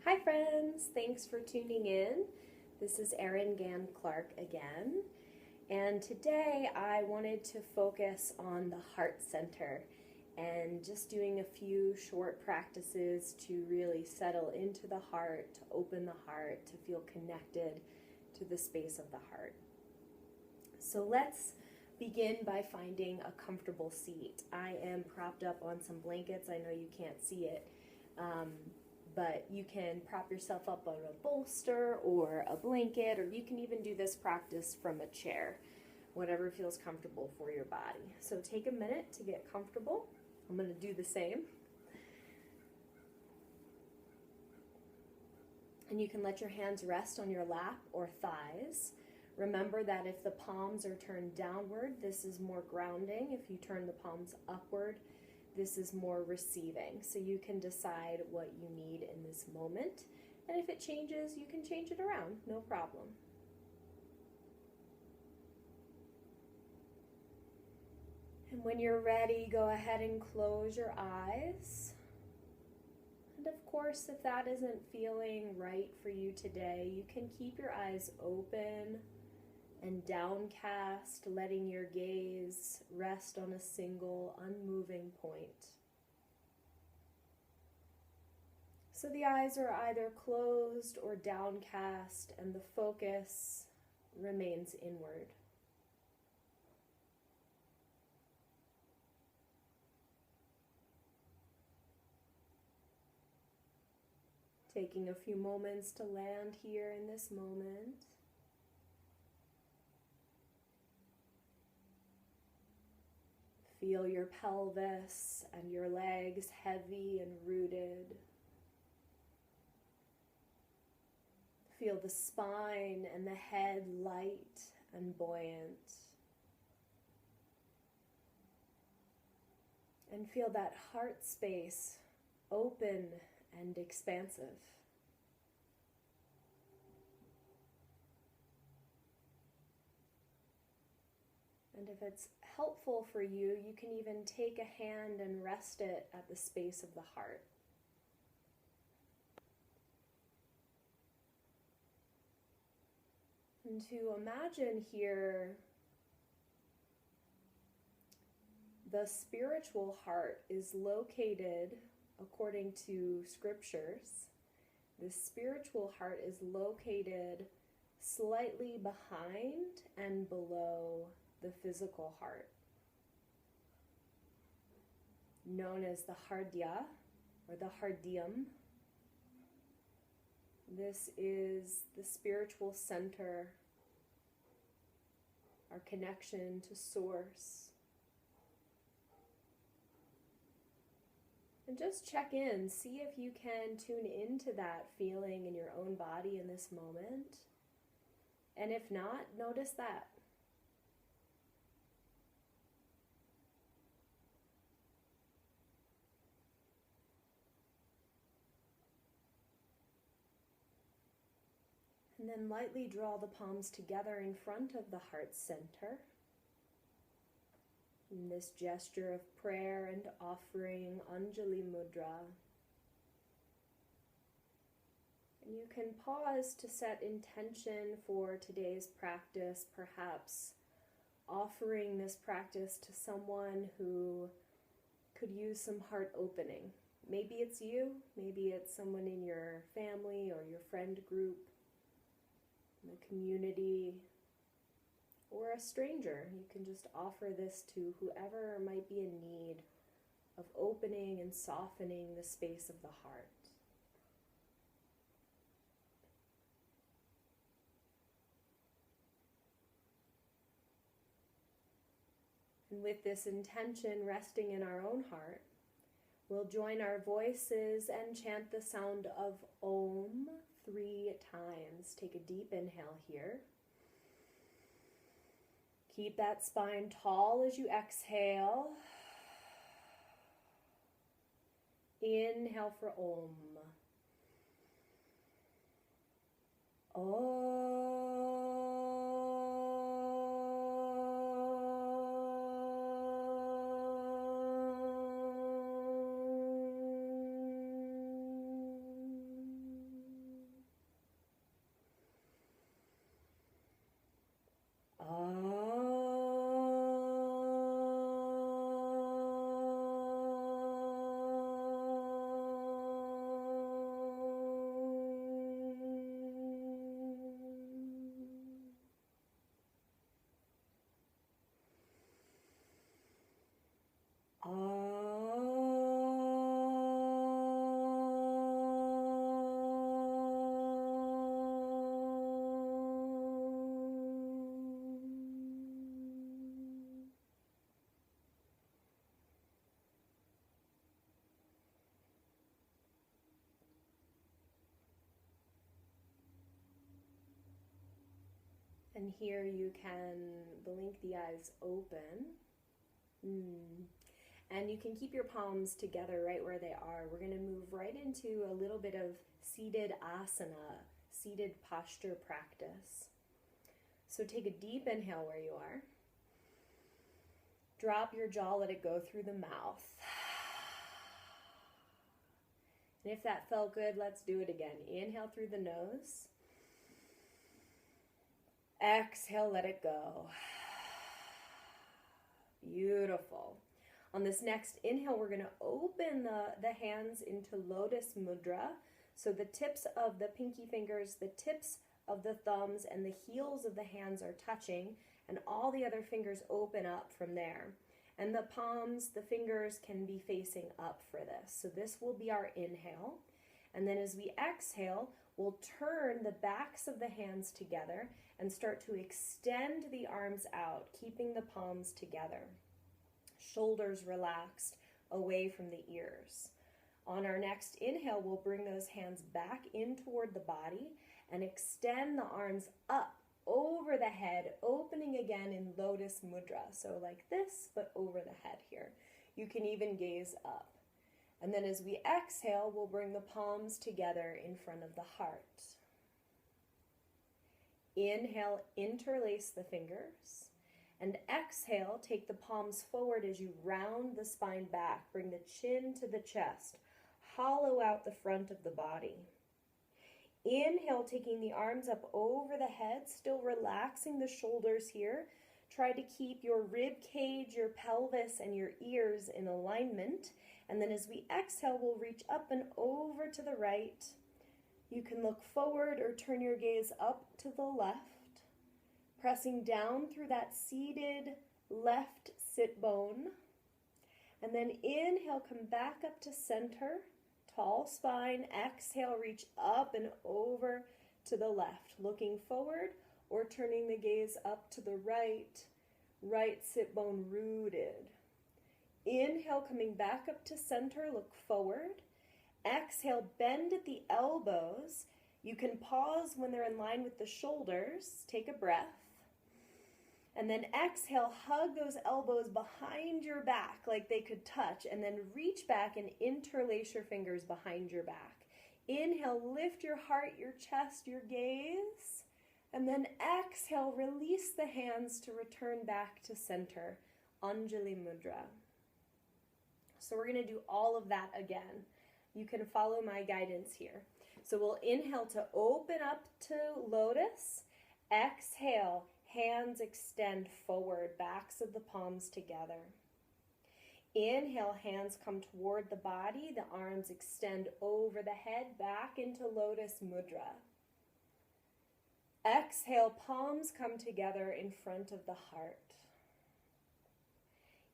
Hi friends, thanks for tuning in. This is Erin Gann Clark again, and today I wanted to focus on the heart center and just doing a few short practices to really settle into the heart, to open the heart, to feel connected to the space of the heart. So let's begin by finding a comfortable seat. I am propped up on some blankets. I know you can't see it. But you can prop yourself up on a bolster or a blanket, or you can even do this practice from a chair, whatever feels comfortable for your body. So take a minute to get comfortable. I'm going to do the same. And you can let your hands rest on your lap or thighs. Remember that if the palms are turned downward, this is more grounding. If you turn the palms upward, this is more receiving. So you can decide what you need in this moment. And if it changes, you can change it around, no problem. And when you're ready, go ahead and close your eyes. And of course, if that isn't feeling right for you today, you can keep your eyes open and downcast, letting your gaze rest on a single unmoving point. So the eyes are either closed or downcast, and the focus remains inward. Taking a few moments to land here in this moment. Feel your pelvis and your legs heavy and rooted. Feel the spine and the head light and buoyant. And feel that heart space open and expansive. And if it's helpful for you, you can even take a hand and rest it at the space of the heart. And to imagine here, the spiritual heart is located, according to scriptures, the spiritual heart is located slightly behind and below the physical heart, known as the hardya or the hardyam. This is the spiritual center, our connection to source. And just check in, see if you can tune into that feeling in your own body in this moment. And if not, notice that. And then lightly draw the palms together in front of the heart center. In this gesture of prayer and offering, Anjali mudra. And you can pause to set intention for today's practice, perhaps offering this practice to someone who could use some heart opening. Maybe it's you, maybe it's someone in your family or your friend group, the community, or a stranger. You can just offer this to whoever might be in need of opening and softening the space of the heart. And with this intention resting in our own heart, we'll join our voices and chant the sound of Om 3 times. Take a deep inhale here. Keep that spine tall as you exhale. Inhale for Om. Om. And here you can blink the eyes open. And you can keep your palms together right where they are. We're going to move right into a little bit of seated asana, seated posture practice. So take a deep inhale where you are. Drop your jaw, let it go through the mouth. And if that felt good, let's do it again. Inhale through the nose. Exhale, let it go. Beautiful. On this next inhale, we're going to open the hands into lotus mudra. So the tips of the pinky fingers, the tips of the thumbs, and the heels of the hands are touching, and all the other fingers open up from there. And the palms, the fingers can be facing up for this. So this will be our inhale. And then as we exhale, we'll turn the backs of the hands together and start to extend the arms out, keeping the palms together. Shoulders relaxed away from the ears. On our next inhale, we'll bring those hands back in toward the body and extend the arms up over the head, opening again in lotus mudra. So like this, but over the head here. You can even gaze up. And then as we exhale, we'll bring the palms together in front of the heart. Inhale, interlace the fingers. And exhale, take the palms forward as you round the spine back. Bring the chin to the chest. Hollow out the front of the body. Inhale, taking the arms up over the head, still relaxing the shoulders here. Try to keep your rib cage, your pelvis, and your ears in alignment. And then as we exhale, we'll reach up and over to the right. You can look forward or turn your gaze up to the left. Pressing down through that seated left sit bone. And then inhale, come back up to center. Tall spine. Exhale, reach up and over to the left. Looking forward or turning the gaze up to the right. Right sit bone rooted. Inhale, coming back up to center. Look forward. Exhale, bend at the elbows. You can pause when they're in line with the shoulders. Take a breath. And then exhale, hug those elbows behind your back like they could touch, and then reach back and interlace your fingers behind your back. Inhale, lift your heart, your chest, your gaze. And then exhale, release the hands to return back to center. Anjali Mudra. So we're going to do all of that again. You can follow my guidance here. So we'll inhale to open up to lotus. Exhale. Hands extend forward, backs of the palms together. Inhale, hands come toward the body, the arms extend over the head, back into lotus mudra. Exhale, palms come together in front of the heart.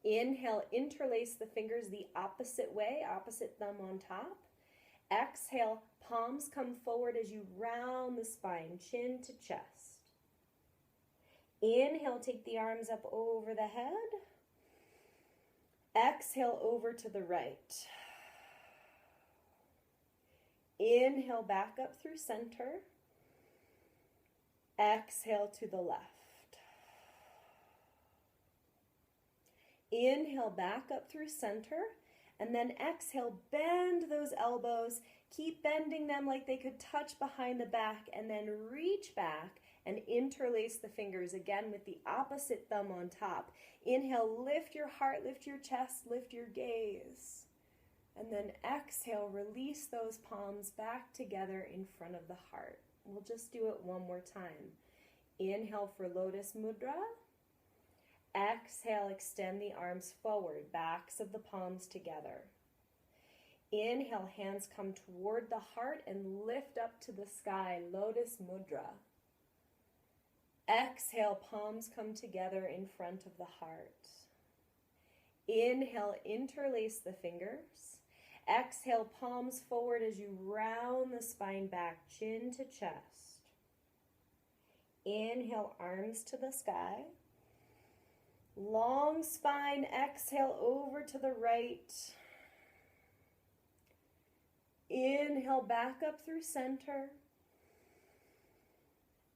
Inhale, interlace the fingers the opposite way, opposite thumb on top. Exhale, palms come forward as you round the spine, chin to chest. Inhale, take the arms up over the head. Exhale, over to the right. Inhale, back up through center. Exhale to the left. Inhale, back up through center. And then exhale, bend those elbows. Keep bending them like they could touch behind the back. And then reach back and interlace the fingers again with the opposite thumb on top. Inhale, lift your heart, lift your chest, lift your gaze. And then exhale, release those palms back together in front of the heart. We'll just do it one more time. Inhale for Lotus Mudra. Exhale, extend the arms forward, backs of the palms together. Inhale, hands come toward the heart and lift up to the sky, Lotus Mudra. Exhale, palms come together in front of the heart. Inhale, interlace the fingers. Exhale, palms forward as you round the spine back, chin to chest. Inhale, arms to the sky. Long spine, exhale over to the right. Inhale, back up through center.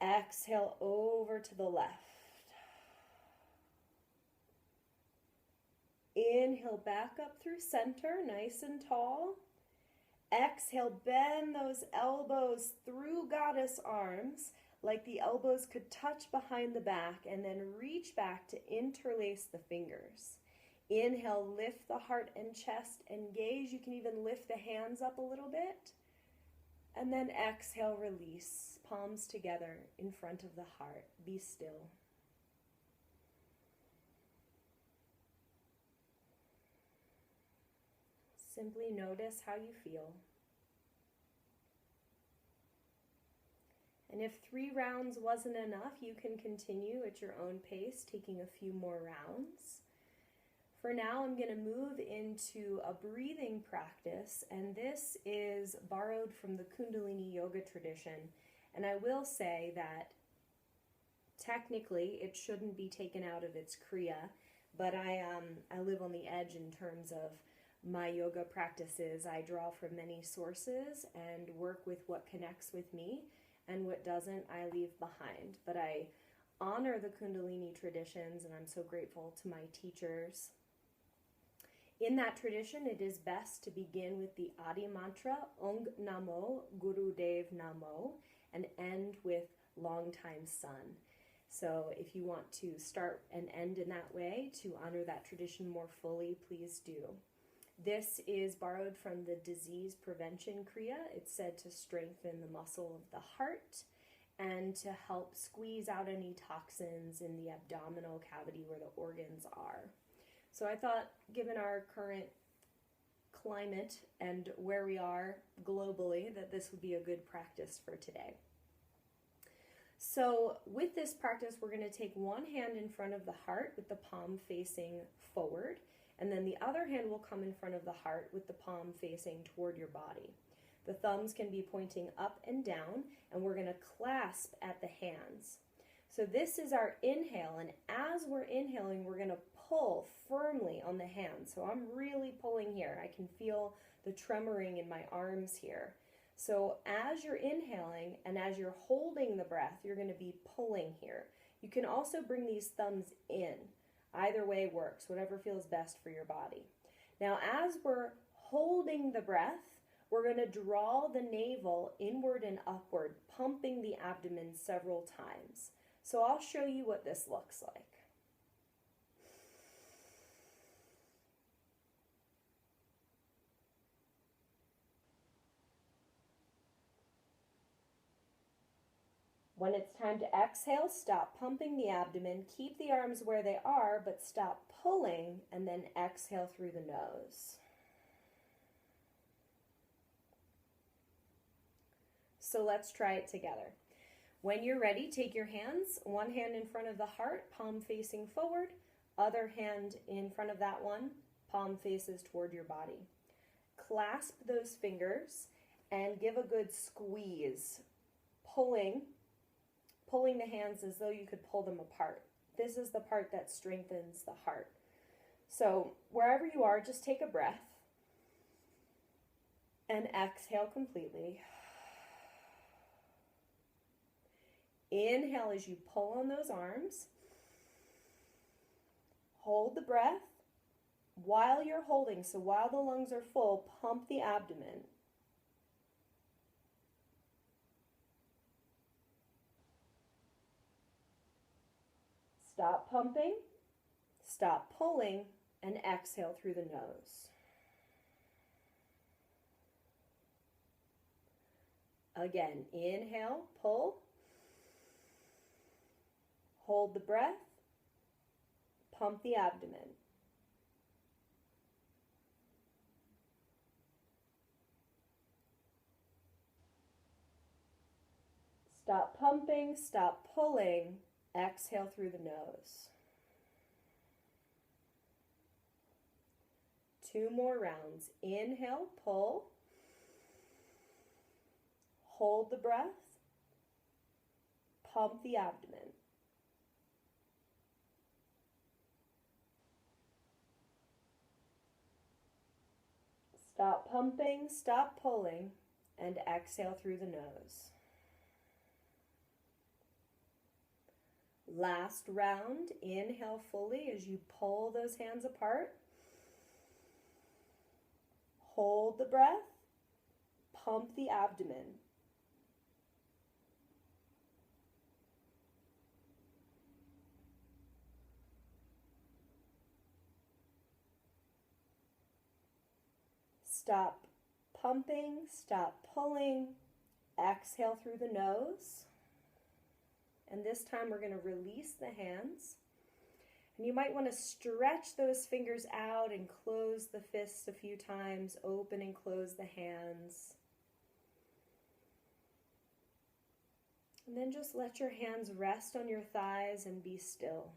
Exhale over to the left. Inhale back up through center, nice and tall. Exhale, bend those elbows through goddess arms, like the elbows could touch behind the back, and then reach back to interlace the fingers. Inhale, lift the heart and chest, engage. You can even lift the hands up a little bit. And then exhale, release, palms together in front of the heart. Be still. Simply notice how you feel. And if 3 rounds wasn't enough, you can continue at your own pace, taking a few more rounds. For now, I'm going to move into a breathing practice, and this is borrowed from the Kundalini yoga tradition. And I will say that technically it shouldn't be taken out of its kriya, but I live on the edge in terms of my yoga practices. I draw from many sources and work with what connects with me, and what doesn't, I leave behind. But I honor the Kundalini traditions, and I'm so grateful to my teachers. In that tradition, it is best to begin with the Adi mantra, Ong Namo, Guru Dev Namo, and end with Long Time Sun. So if you want to start and end in that way to honor that tradition more fully, please do. This is borrowed from the disease prevention kriya. It's said to strengthen the muscle of the heart and to help squeeze out any toxins in the abdominal cavity where the organs are. So I thought, given our current climate and where we are globally, that this would be a good practice for today. So with this practice, we're going to take one hand in front of the heart with the palm facing forward, and then the other hand will come in front of the heart with the palm facing toward your body. The thumbs can be pointing up and down, and we're going to clasp at the hands. So this is our inhale, and as we're inhaling, we're going to pull firmly on the hands. So I'm really pulling here. I can feel the tremoring in my arms here. So as you're inhaling and as you're holding the breath, you're going to be pulling here. You can also bring these thumbs in. Either way works, whatever feels best for your body. Now, as we're holding the breath, we're going to draw the navel inward and upward, pumping the abdomen several times. So I'll show you what this looks like. When it's time to exhale, stop pumping the abdomen. Keep the arms where they are, but stop pulling, and then exhale through the nose. So let's try it together. When you're ready, take your hands, one hand in front of the heart, palm facing forward, other hand in front of that one, palm faces toward your body. Clasp those fingers and give a good squeeze, pulling the hands as though you could pull them apart. This is the part that strengthens the heart. So wherever you are, just take a breath and exhale completely. Inhale as you pull on those arms. Hold the breath while you're holding. So while the lungs are full, pump the abdomen. Stop pumping, stop pulling, and exhale through the nose. Again, inhale, pull. Hold the breath, pump the abdomen. Stop pumping, stop pulling, exhale through the nose. 2 more rounds. Inhale, pull. Hold the breath, pump the abdomen. Stop pumping, stop pulling, and exhale through the nose. Last round, inhale fully as you pull those hands apart. Hold the breath, pump the abdomen. Stop pumping, stop pulling. Exhale through the nose. And this time we're going to release the hands. And you might want to stretch those fingers out and close the fists a few times. Open and close the hands. And then just let your hands rest on your thighs and be still.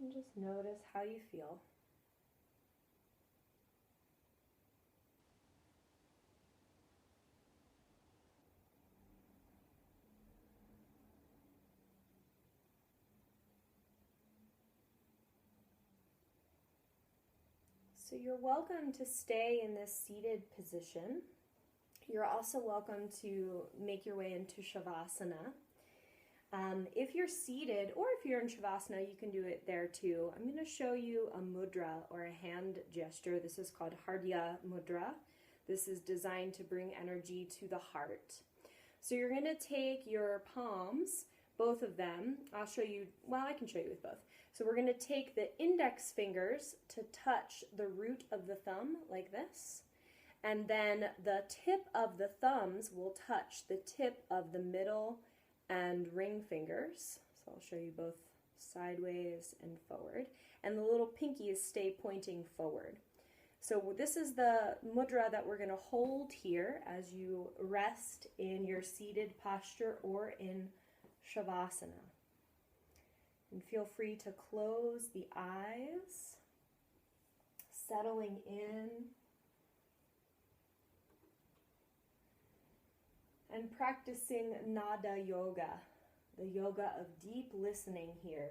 And just notice how you feel. So you're welcome to stay in this seated position. You're also welcome to make your way into Shavasana. If you're seated, or if you're in Shavasana, you can do it there too. I'm going to show you a mudra, or a hand gesture. This is called Hardya Mudra. This is designed to bring energy to the heart. So you're going to take your palms, both of them. I'll show you, well, I can show you with both. So we're going to take the index fingers to touch the root of the thumb, like this. And then the tip of the thumbs will touch the tip of the middle and ring fingers. So I'll show you both sideways and forward. And the little pinkies stay pointing forward. So this is the mudra that we're going to hold here as you rest in your seated posture or in Shavasana. And feel free to close the eyes, settling in, and practicing nada yoga, the yoga of deep listening here.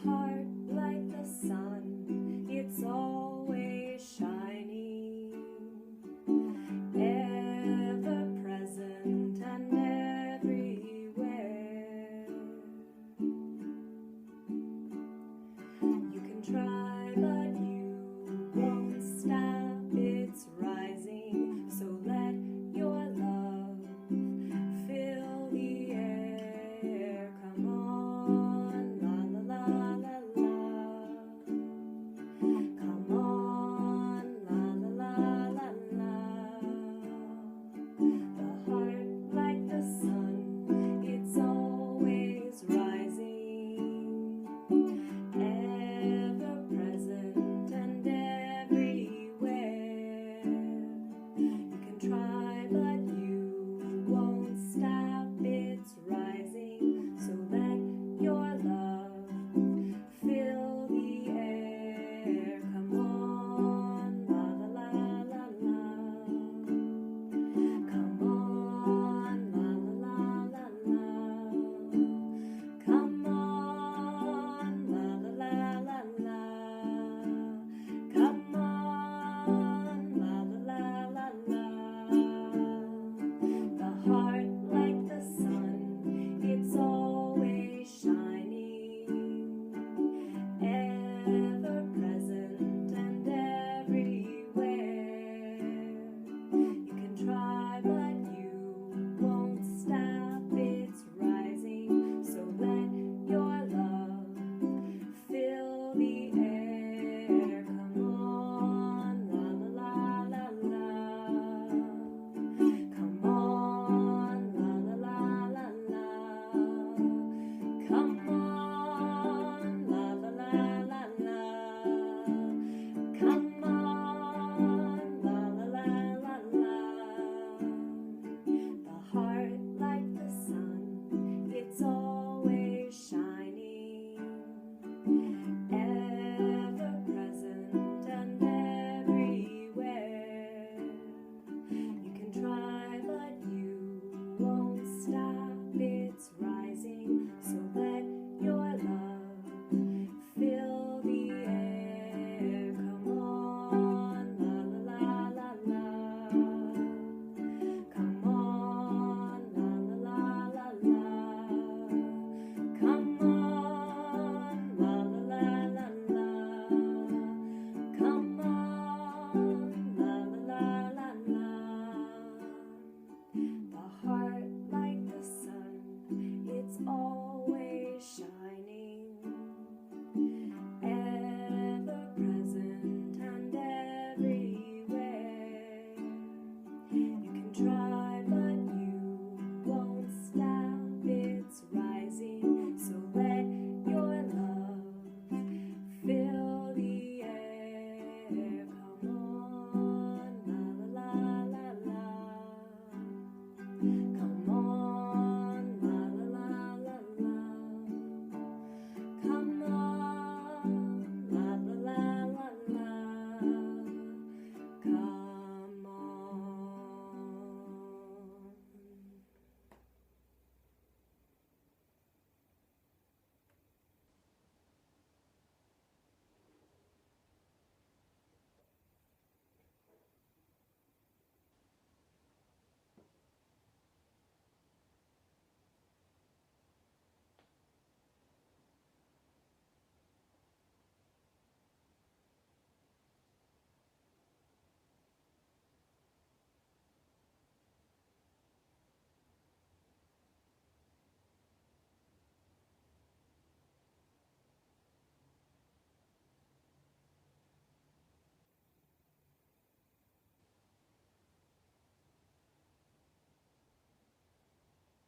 Heart like the sun, it's always shining, ever present and everywhere. You can try, but you won't stop, it's rising, so let your love fill the air. Come on, la la la la la. Come on,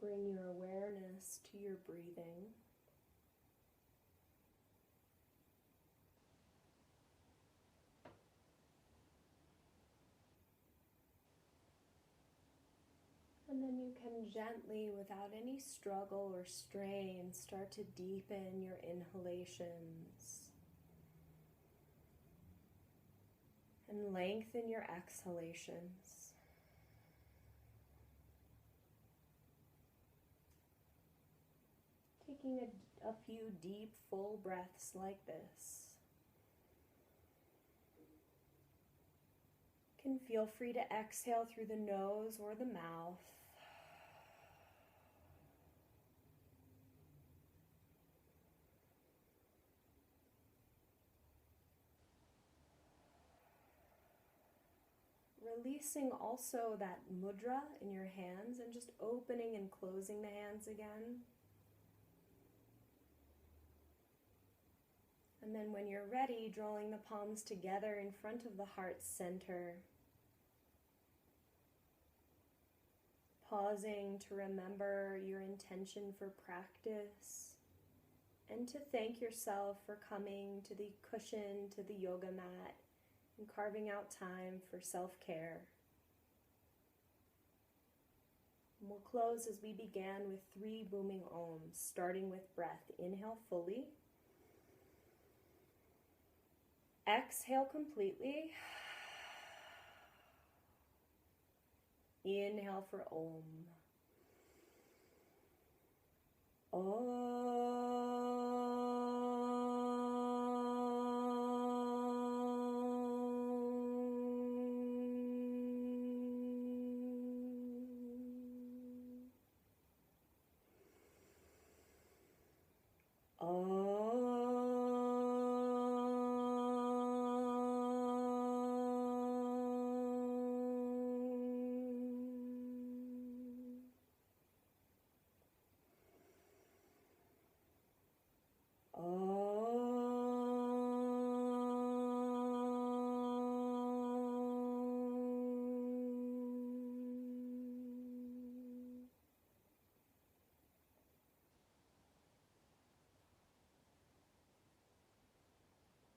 bring your awareness to your breathing. And then you can gently, without any struggle or strain, start to deepen your inhalations and lengthen your exhalations. Taking a few deep, full breaths like this. You can feel free to exhale through the nose or the mouth. Releasing also that mudra in your hands and just opening and closing the hands again. And then when you're ready, drawing the palms together in front of the heart center. Pausing to remember your intention for practice and to thank yourself for coming to the cushion, to the yoga mat, and carving out time for self-care. And we'll close as we began with 3 booming ohms, starting with breath. Inhale fully. Exhale completely. Inhale for Om.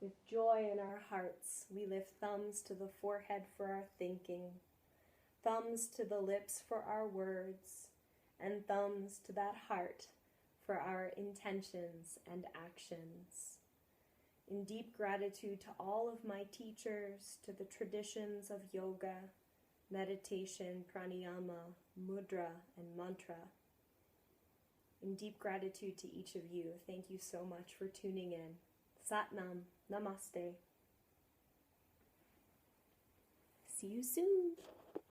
With joy in our hearts, we lift thumbs to the forehead for our thinking, thumbs to the lips for our words, and thumbs to that heart for our intentions and actions. In deep gratitude to all of my teachers, to the traditions of yoga, meditation, pranayama, mudra, and mantra. In deep gratitude to each of you, thank you so much for tuning in. Satnam. Namaste. See you soon.